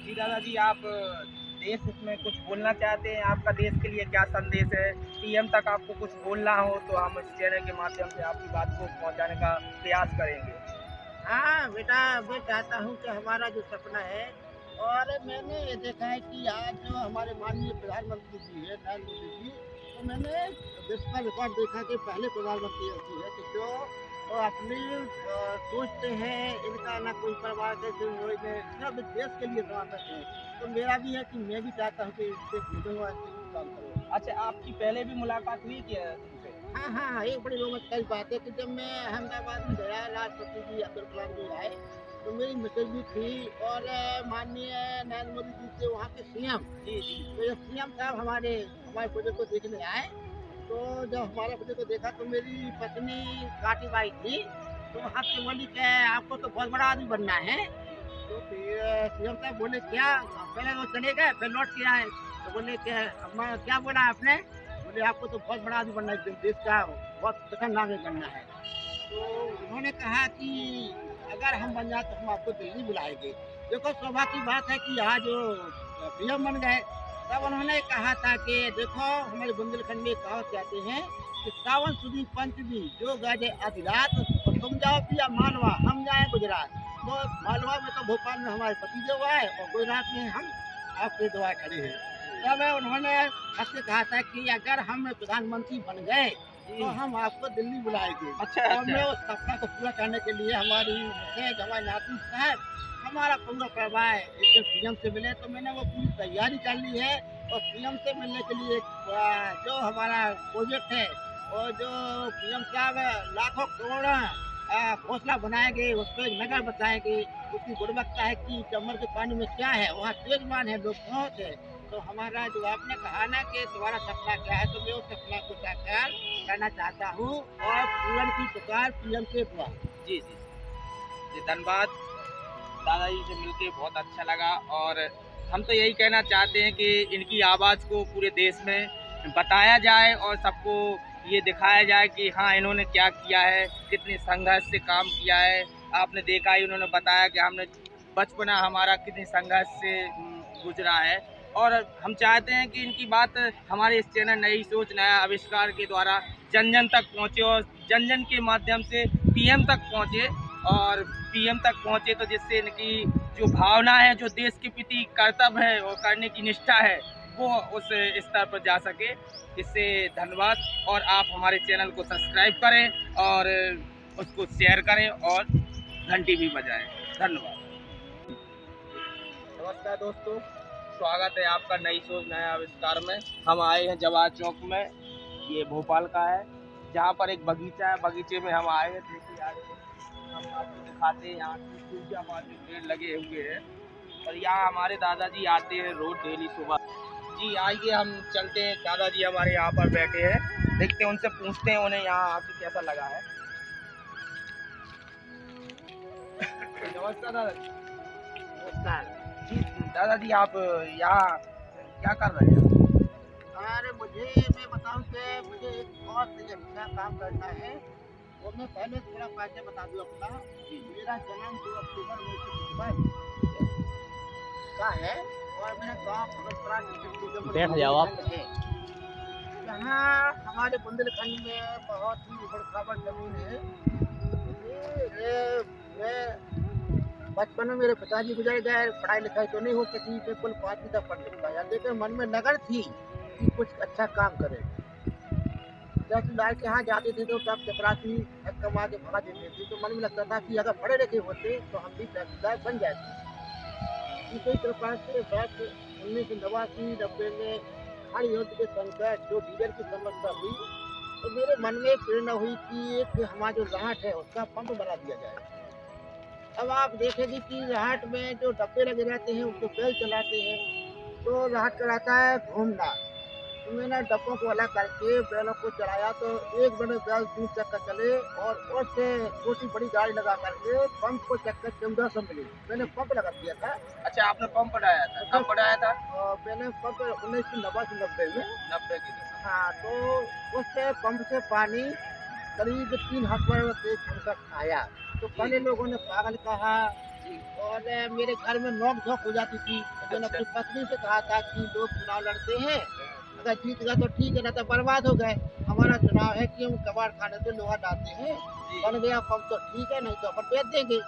जी दादाजी, आप देश में कुछ बोलना चाहते हैं? आपका देश के लिए क्या संदेश है? पीएम तक आपको कुछ बोलना हो तो हम इस चैनल के माध्यम से आपकी बात को पहुंचाने का प्रयास करेंगे। हाँ, बेटा मैं चाहता हूँ कि हमारा जो सपना है और मैंने ये देखा है कि आज जो हमारे माननीय प्रधानमंत्री जी है नरेंद्र मोदी जी, तो मैंने देश का रिकॉर्ड देखा कि पहले प्रधानमंत्री ऐसी है कि जो अपनी सोचते हैं, इनका ना कोई परवाह कैसे सब देश के लिए समर्पित है। तो मेरा भी है कि मैं भी चाहता हूँ कि इससे जुड़ूँ ऐसे ही काम करूँ। अच्छा, आपकी पहले भी मुलाकात हुई क्या उनसे? हाँ, हाँ, एक बड़ी रोमांचकारी बात है कि जब मैं अहमदाबाद में गया, राष्ट्रपति जी अब्दुल कलाम जी आए, तो मेरी मिसेज भी थी और माननीय नरेंद्र मोदी जी थे वहाँ के सीएम। जी, जी। तो ये सीएम साहब हमारे प्रोजेक्ट को देखने आए, तो जब हमारे प्रोजेक्ट को देखा तो मेरी पत्नी काटी बाई थी, तो वहाँ से बोली कि आपको तो बहुत बड़ा आदमी बनना है। तो फिर सीएम साहब बोले क्या? पहले वो चले गए, फिर लौट के आए, तो बोले कि अम्मा क्या बोला आपने? बोले आपको तो बहुत बड़ा आदमी बनना है, देश का बहुत प्रथम नागरिक बनना है। तो उन्होंने कहा कि अगर हम बन जाए तो हम आपको दिल्ली बुलाएँगे। देखो सौभाग्य की बात है कि आज वो पीएम बन गए। तब उन्होंने कहा था कि देखो हमारे बुंदेलखंड में कहावत कहते हैं कि सावन सुदी पंचमी जो गए आधी रात और तुम जाओ पिया मालवा हम जाएँ गुजरात। तो मालवा में तो भोपाल में हमारे पतिदेव आए और गुजरात में हम आपके दुआ खड़े हैं। तब उन्होंने हमसे कहा था कि अगर हम प्रधानमंत्री बन गए तो हम आपको दिल्ली बुलाएँगे। अच्छा, और मैं अच्छा। उस सपना को पूरा करने के लिए हमारी मिसेज, हमारे नाती साहब, हमारा पूरा परिवार एक दिन पीएम से मिले तो मैंने वो पूरी तैयारी कर ली है और पीएम से मिलने के लिए जो हमारा प्रोजेक्ट है और जो पीएम साहब लाखों करोड़ घोंसला बनाएँगे, उसको एक नगर बताएँगे, उसकी गुणवत्ता है कि चम्बल के पानी में क्या है, वहाँ तेजमान है, लोग बहुत है। तो हमारा जो आपने कहा ना कि तुम्हारा सपना क्या है, तो मैं उस सपना को साकार करना चाहता हूँ और पूरन की पुकार पीएम के द्वारा। जी, जी। जी, धन्यवाद। दादाजी से मिलके बहुत अच्छा लगा और हम तो यही कहना चाहते हैं कि इनकी आवाज़ को पूरे देश में बताया जाए और सबको ये दिखाया जाए कि हाँ, इन्होंने क्या किया है, कितने संघर्ष से काम किया है। आपने देखा ही, उन्होंने बताया कि हमने बचपना हमारा कितने संघर्ष से गुजरा है और हम चाहते हैं कि इनकी बात हमारे इस चैनल नई सोच नया आविष्कार के द्वारा जन जन तक पहुँचे और जन जन के माध्यम से पीएम तक पहुँचे और पीएम तक पहुँचे तो जिससे इनकी जो भावना है, जो देश के प्रति कर्तव्य है और करने की निष्ठा है, वो उस स्तर पर जा सके। इससे धन्यवाद और आप हमारे चैनल को सब्सक्राइब करें और उसको शेयर करें और घंटी भी बजाएं। धन्यवाद। नमस्कार दोस्तों, स्वागत है आपका नई सोच नया आविष्कार में। हम आए हैं जवाहर चौक में, ये भोपाल का है, जहाँ पर एक बगीचा है। बगीचे में हम आए हैं, देखिए आज हम आपको दिखाते हैं यहाँ की पूजा जो पेड़ लगे हुए हैं और यहाँ हमारे दादाजी आते हैं रोज डेली सुबह। जी आइए हम चलते हैं, दादाजी हमारे यहाँ पर बैठे हैं, देखते हैं उनसे पूछते हैं उन्हें यहाँ आके कैसा लगा है। नमस्कार दादाजी। नमस्कार। जी दादाजी, आप यहाँ क्या कर रहे हैं? अरे मैं बताऊँ कि मुझे एक बहुत ही अच्छा काम करना है और मैं पहले थोड़ा परिचय बता दूँ अपना। मेरा जन्म 2 अक्टूबर 1955 का है और मेरा गाँव भगतपुरा डिस्ट्रिक्ट बैठ जाओ आप। है। यहाँ हमारे बुंदेलखंड में बहुत ही उबड़-खाबड़ ज़मीन है। मैं बचपन में मेरे पिताजी गुजर गए, पढ़ाई-लिखाई तो नहीं हो सकी, मैं कुल 5वीं तक पढ़ लिख पाया, लेकिन मन में लगन थी कि कुछ अच्छा काम करें। चचीदार के यहाँ जाते थे तो तब चपरासी कमा के भगा देते थे, तो मन में लगता था कि अगर पढ़े-लिखे होते तो हम भी चौकीदार बन जाते। इसी प्रकार से वर्ष 1989-90 में खाड़ी युद्ध के संकट जो डीजल की समस्या हुई, तो मेरे मन में प्रेरणा हुई कि एक हमारा जो राहट है उसका पंप बना दिया जाए। अब आप देखेंगे कि राहट में जो डब्बे लगे रहते हैं उसको बैल चलाते हैं, तो राहट का रहता है घूमना। तो मैंने डब्बों को अलग करके बैलों को चलाया तो एक बड़े बैल 3 चक्कर चले और उससे छोटी बड़ी गाड़ी लगा करके पंप को चक्कर 1400 मिली। मैंने पंप लगा दिया था। अच्छा, आपने पंप बढ़ाया था, कब बढ़ाया था? मैंने पंप 1990 में 90 के दशक। हाँ, तो उससे पंप से पानी करीब 3 हाथ तेज छमकर आया। तो पहले लोगों ने पागल कहा जी। और मेरे घर में नोक झोंक हो जाती थी। तो मैंने अच्छा। अपनी पत्नी से कहा था कि लोग चुनाव लड़ते हैं, अगर जीत गया तो ठीक है, ना तो बर्बाद हो गए। हमारा चुनाव है कि हम कबाड़ खाने से लोहा डालते हैं, जी। बन गया कम तो ठीक है, नहीं तो अपन बेच देंगे।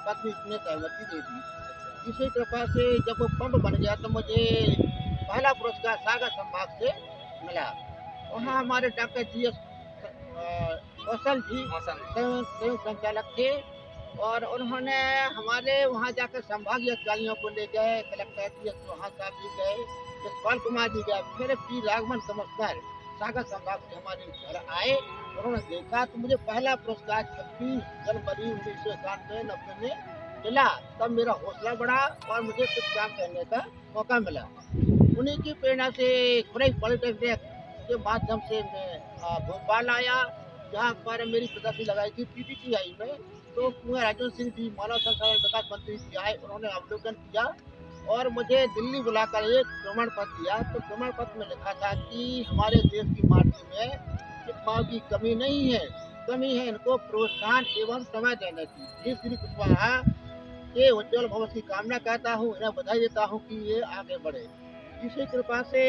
पत्नी इसने सहमति दे दी। अच्छा। इसी कृपा से जब वो पंप बन गया तो मुझे पहला पुरस्कार सागर संभाग से मिला। जी। वहाँ हमारे डॉक्टर जी एस कौशल जी मौसम। संयुक्त संचालक थे, और उन्होंने हमारे वहाँ जाकर संभागीय अधिकारियों को ले गए, कलेक्टर जी एस चौहान साहब जी गए, यशपाल कुमार जी गए, फिर पी राघवन कमिश्नर सागर संभाग से हमारे घर आए। उन्होंने देखा तो मुझे पहला पुरस्कार 26 जनवरी 1991-90 में मिला। तब मेरा हौसला बढ़ा और मुझे कुछ काम करने का मौका मिला। उन्हीं की प्रेरणा से खुरई पॉलिटेक्निक के माध्यम से मैं भोपाल आया, जहाँ पर मेरी प्रदर्शनी लगाई थी पीटीटीआई में। तो जी। कुंवर अर्जुन सिंह जी मानव संसाधन विकास मंत्री जी आए, उन्होंने अवलोकन किया और मुझे दिल्ली बुलाकर एक प्रमाण पत्र दिया। तो प्रमाण पत्र में लिखा था कि हमारे देश की माटी में शिक्षाओं की कमी नहीं है, कमी है इनको प्रोत्साहन एवं समय देने की। श्री श्री कुशवाहा के उज्जवल भविष्य की कामना करता हूँ, इन्हें बधाई देता हूँ कि ये आगे बढ़े। इसी कृपा से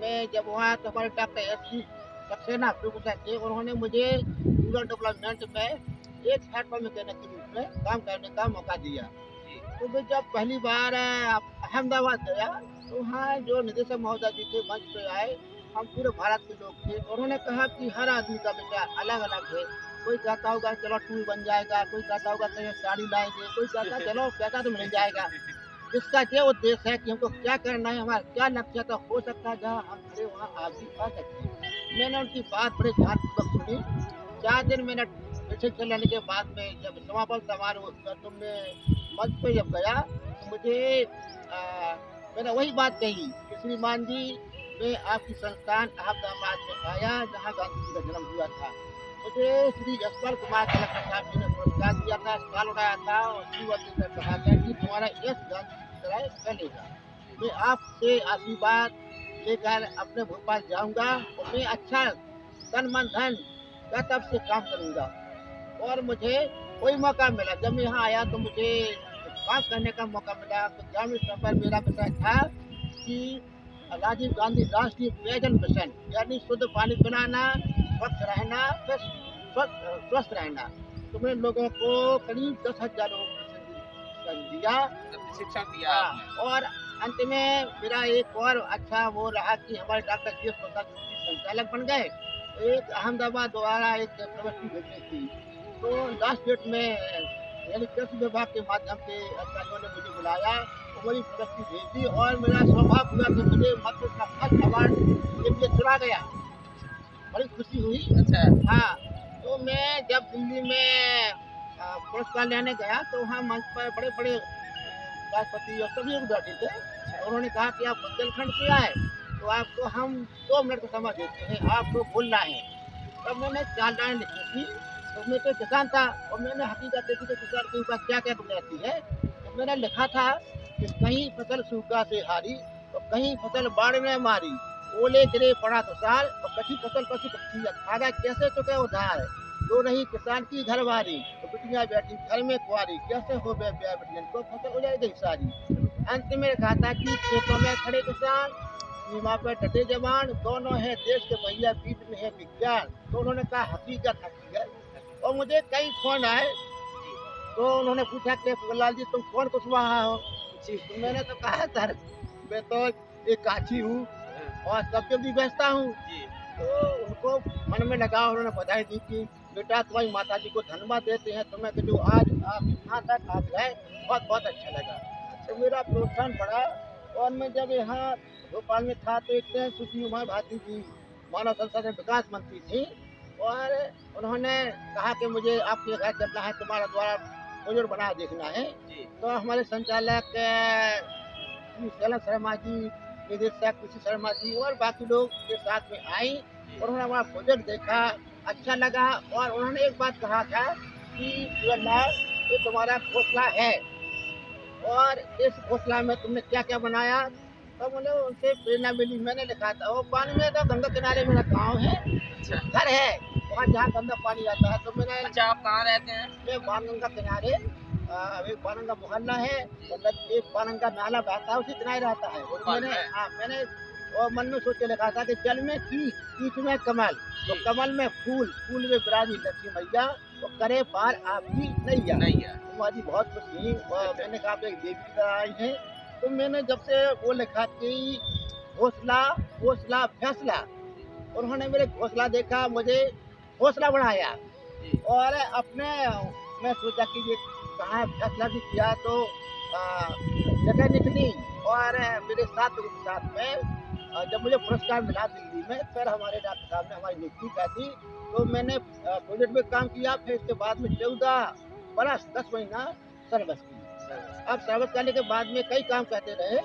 मैं जब वहाँ तो हमारे डॉक्टर एस.सी. सक्सेना प्रोफेसर थे, उन्होंने मुझे रूरल डेवलपमेंट में एक प्लेटफॉर्म मैकेनिक के रूप में काम करने का मौका दिया। जी। तो मैं जब पहली बार अहमदाबाद गया, तो वहाँ जो निदेशक महोदय जी थे मंच पे आए, हम पूरे भारत के लोग थे। उन्होंने कहा कि हर आदमी का विचार अलग-अलग है। कोई कहता होगा चलो टूर बन जाएगा, कोई कहता होगा कहीं साड़ी लाएँगे, कोई कहता चलो पैसा तो मिल जाएगा। इसका ये उद्देश्य है कि हमको क्या करना है, हमारा क्या लक्ष्य है, तो हो सकता है जहाँ हम खड़े वहाँ आप भी आ सकते हैं। मैंने उनकी बात बड़े ध्यानपूर्वक सुनी। 4 दिन मैंने प्रशिक्षण लेने के बाद में जब समापन समारोह तो मैं मंच पे जब गया तो मुझे मैंने वही बात कही कि श्रीमान जी, मैं आपकी संस्थान अहमदाबाद में आया जहाँ गांधी जी का जन्म हुआ था। मुझे श्री यशपाल कुमार कलेक्टर साहब जी ने पुरस्कार दिया था, स्टॉल उठाया था और श्रीवती ने कहा था कि तुम्हारा यश गांधी जी की तरह चलेगा। मैं आपसे आशीर्वाद लेकर अपने भोपाल जाऊंगा और मैं अच्छा तन मन धन कर्तव्य से काम करूंगा। और मुझे कोई मौका मिला, जब मैं यहाँ आया तो मुझे काम करने का मौका मिला। तो ग्रामीण स्तर पर मेरा विषय था कि राजीव गांधी राष्ट्रीय पेयजल मिशन, यानी शुद्ध पानी पिलाना, स्वच्छ रहना, फिर स्वस्थ रहना। तो मैं लोगों को करीब 10,000 लोगों को प्रशिक्षण दिया। शिक्षा दिया हाँ, आपने। और अंत में मेरा एक और अच्छा वो रहा कि हमारे डॉक्टर जी एस प्रसाद संचालक बन गए। एक अहमदाबाद द्वारा एक प्रवृत्ति भेजनी थी, तो लास्ट डेट में यानी कृषि विभाग के माध्यम से अधिकारियों ने मुझे बुलाया और मेरी प्रवृत्ति भेज दी और मेरा सौभाग्य हुआ कि मुझे मध्य का फर्स्ट अवार्ड के लिए चुना गया। बड़ी खुशी हुई। अच्छा। हाँ, तो मैं जब दिल्ली में पुरस्कार लेने गया तो वहाँ मंच पर बड़े-बड़े राष्ट्रपति और सभी लोग बैठे थे। और उन्होंने कहा कि आप बुंदेलखंड से आए, तो आपको हम 2 मिनट का समय देते हैं, आपको बोलना है। तब मैंने 4 लाइन लिखी थी। तो मैं तो किसान था और मैंने हकीकत देखी कि किसान के ऊपर क्या-क्या गुजरती है। तो मैंने लिखा था कि कहीं फसल सूखा से हारी और कहीं फसल बाढ़ ने मारी, ओले गिरे पड़ा तुषार और कटी फसल पशु पक्षी खागा कैसे चुके उधार। तो रही किसान की घरवारी तो बिटियां बैठी घर में कुंवारी, कैसे हो गए ब्याह बिटियन को फसल उजड़ गई सारी। अंत में कहा था कि खेतों में खड़े किसान, सीमा पर डटे जवान, दोनों है देश के भैया, बीच में है विज्ञान। तो उन्होंने कहा हकीकत हकीकत। और मुझे कई फोन आए, तो उन्होंने पूछा कि लाल जी तुम कौन कुशवाहा हो? जी। तो मैंने तो कहा सर मैं तो एक काची हूँ और सबके भी बेचता हूँ। जी। तो उनको मन में लगा, उन्होंने बधाई दी कि बेटा तुम्हारी माता जी को धन्यवाद देते हैं, तुम्हें कि जो आज आप यहाँ तक आ गए, बहुत बहुत अच्छा लगा। तो मेरा प्रोत्साहन बढ़ा। और मैं जब यहाँ भोपाल में था तो एक सुश्री उमा भारती जी मानव संसाधन विकास मंत्री थी और उन्होंने कहा कि मुझे आपके घर चलना है, तुम्हारा द्वारा प्रोजेक्ट बना देखना है। जी। तो हमारे संचालक श्री शैलन शर्मा जी, निदेशक कृषि शर्मा जी और बाकी लोग के साथ में आई और उन्होंने हमारा प्रोजेक्ट देखा, अच्छा लगा। और उन्होंने एक बात कहा था कि ये तुम्हारा घोंसला है और इस घोंसला में तुमने क्या क्या बनाया। तो मुझे उनसे प्रेरणा मिली। मैंने लिखा था वो पानी में तो गंगा किनारे मेरा गाँव है, अच्छा। घर है वहाँ जहाँ गंदा पानी आता है। तो मैंने अच्छा, आप कहाँ रहते हैं? मैं बाणगंगा किनारे एक पारंगा मोहल्ला है, मतलब एक पारंगा नाला बहता है, उसी किनारे रहता है। और मैंने और मन में सोच के लिखा था कि जल में कीच में कमल, तो कमल में फूल, फूल में विराजी लक्ष्मी मैया, तो करे पार आपकी नैया। नहीं है। तो मुझे बहुत खुशी हुई और मैंने कहा आप एक देवी की तरह आई हैं। तो मैंने जब से वो लिखा कि हौसला हौसला फैसला, उन्होंने मेरे हौसला देखा, मुझे हौसला बढ़ाया जी। और अपने मैं सोचा कि ये कहाँ फैसला भी किया तो जगह निकली और मेरे साथ में जब मुझे पुरस्कार मिला दिल्ली में, फिर हमारे डॉक्टर साहब ने हमारी नियुक्ति कर दी। तो मैंने प्रोजेक्ट में काम किया, फिर इसके बाद में 14 बरस 10 महीना सर्विस की। अब सर्विस करने के बाद में कई काम करते रहे,